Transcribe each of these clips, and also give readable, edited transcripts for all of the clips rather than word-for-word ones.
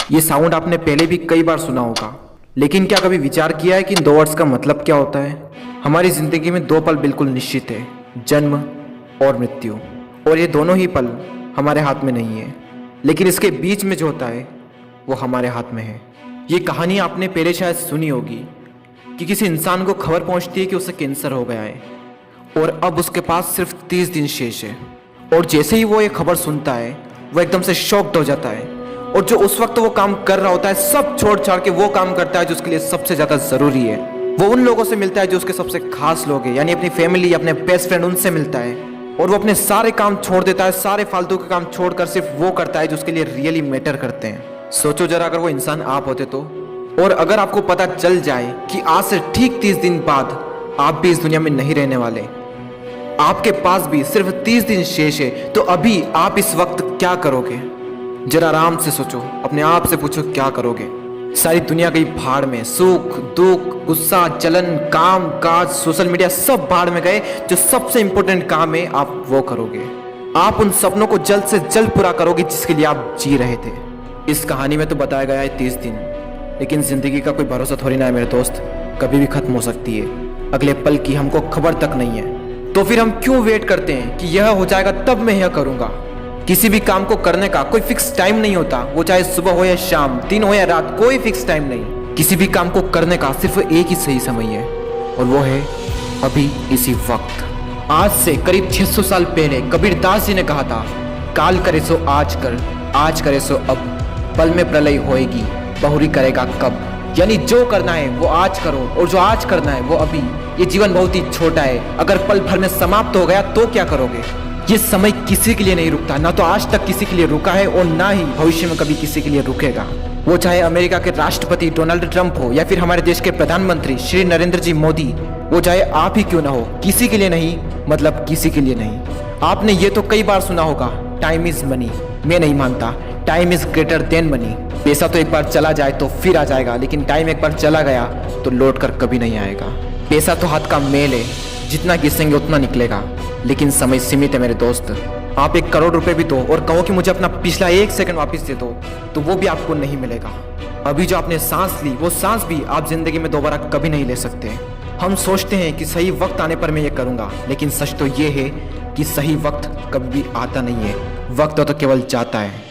ये साउंड आपने पहले भी कई बार सुना होगा, लेकिन क्या कभी विचार किया है कि इन दो वर्ड्स का मतलब क्या होता है? हमारी जिंदगी में दो पल बिल्कुल निश्चित है, जन्म और मृत्यु। और ये दोनों ही पल हमारे हाथ में नहीं है, लेकिन इसके बीच में जो होता है वो हमारे हाथ में है। ये कहानी आपने पहले शायद सुनी होगी कि किसी इंसान को खबर पहुंचती है कि उसे कैंसर हो गया है और अब उसके पास सिर्फ 30 दिन शेष है। और जैसे ही वो ये खबर सुनता है वो एकदम से शॉक्ड हो जाता है और जो उस वक्त वो काम कर रहा होता है सब छोड़ छाड़ के वो काम करता है जो उसके लिए सबसे ज़्यादा ज़रूरी है। वो उन लोगों से मिलता है जो उसके सबसे खास लोग हैं, यानी अपनी फैमिली, अपने बेस्ट फ्रेंड, उनसे मिलता है। और वो अपने सारे काम छोड़ देता है, सारे फालतू के काम छोड़कर सिर्फ वो करता है जो उसके लिए रियली मैटर करते हैं। सोचो जरा, अगर वो इंसान आप होते तो, और अगर आपको पता चल जाए कि आज से ठीक 30 दिन बाद आप भी इस दुनिया में नहीं रहने वाले, आपके पास भी सिर्फ 30 दिन शेष है, तो अभी आप इस वक्त क्या करोगे? जरा आराम से सोचो, अपने आप से पूछो क्या करोगे? सारी दुनिया गई भाड़ में, सुख दुख, गुस्सा, जलन, काम काज, सोशल मीडिया सब भाड़ में गए। जो सबसे इंपॉर्टेंट काम है आप वो करोगे। आप उन सपनों को जल्द से जल्द पूरा करोगे जिसके लिए आप जी रहे थे। इस कहानी में तो बताया गया है 30 दिन, लेकिन जिंदगी का कोई भरोसा थोड़ी ना है मेरे दोस्त, कभी भी खत्म हो सकती है। अगले पल की हमको खबर तक नहीं है, तो फिर हम क्यों वेट करते हैं कि यह हो जाएगा तब मैं यह करूंगा। किसी भी काम को करने का कोई फिक्स टाइम नहीं होता, वो चाहे सुबह हो या शाम, दिन हो या रात, कोई फिक्स टाइम नहीं। किसी भी काम को करने का सिर्फ एक ही सही समय है और वो है अभी, इसी वक्त। आज से करीब 600 साल पहले कबीरदास जी ने कहा था, काल करे सो आज कर, आज करे सो अब, पल में प्रलय होएगी, बहुरी करेगा कब। यानी जो करना है वो आज करो और जो आज करना है वो अभी। ये जीवन बहुत ही छोटा है, अगर पल भर में समाप्त हो गया तो क्या करोगे? ये समय किसी के लिए नहीं रुकता, ना तो आज तक किसी के लिए रुका है और ना ही भविष्य में कभी किसी के लिए रुकेगा। वो चाहे अमेरिका के राष्ट्रपति डोनाल्ड ट्रंप हो या फिर हमारे देश के प्रधानमंत्री श्री नरेंद्र जी मोदी, वो चाहे आप ही क्यों ना हो, किसी के लिए नहीं, मतलब किसी के लिए नहीं। आपने ये तो कई बार सुना होगा, टाइम इज मनी। मैं नहीं मानता, time is greater than money. पैसा तो एक बार चला जाए तो फिर आ जाएगा, लेकिन टाइम एक बार चला गया तो लौट कर कभी नहीं आएगा। पैसा तो हाथ का मेल है, जितना घिसेंगे उतना निकलेगा, लेकिन समय सीमित है मेरे दोस्त। आप 1 करोड़ रुपए भी दो और कहो कि मुझे अपना पिछला 1 सेकंड वापस दे दो, तो वो भी आपको नहीं मिलेगा। अभी जो आपने सांस ली, वो सांस भी आप जिंदगी में दोबारा कभी नहीं ले सकते। हम सोचते हैं कि सही वक्त आने पर मैं ये करूंगा, लेकिन सच तो ये है कि सही वक्त कभी भी आता नहीं है। वक्त तो केवल जाता है।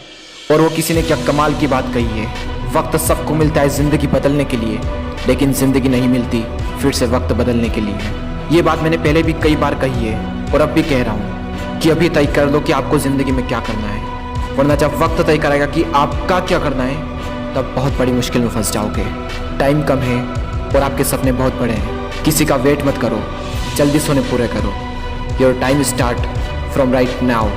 और वो किसी ने क्या कमाल की बात कही है, वक्त सबको मिलता है जिंदगी बदलने के लिए, लेकिन जिंदगी नहीं मिलती फिर से वक्त बदलने के लिए। ये बात मैंने पहले भी कई बार कही है और अब भी कह रहा हूँ कि अभी तय कर लो कि आपको जिंदगी में क्या करना है, वरना जब वक्त तय करेगा कि आपका क्या करना है तब बहुत बड़ी मुश्किल में फंस जाओगे। टाइम कम है और आपके सपने बहुत बड़े हैं। किसी का वेट मत करो, जल्दी सोने पूरे करो। Your time start from right now.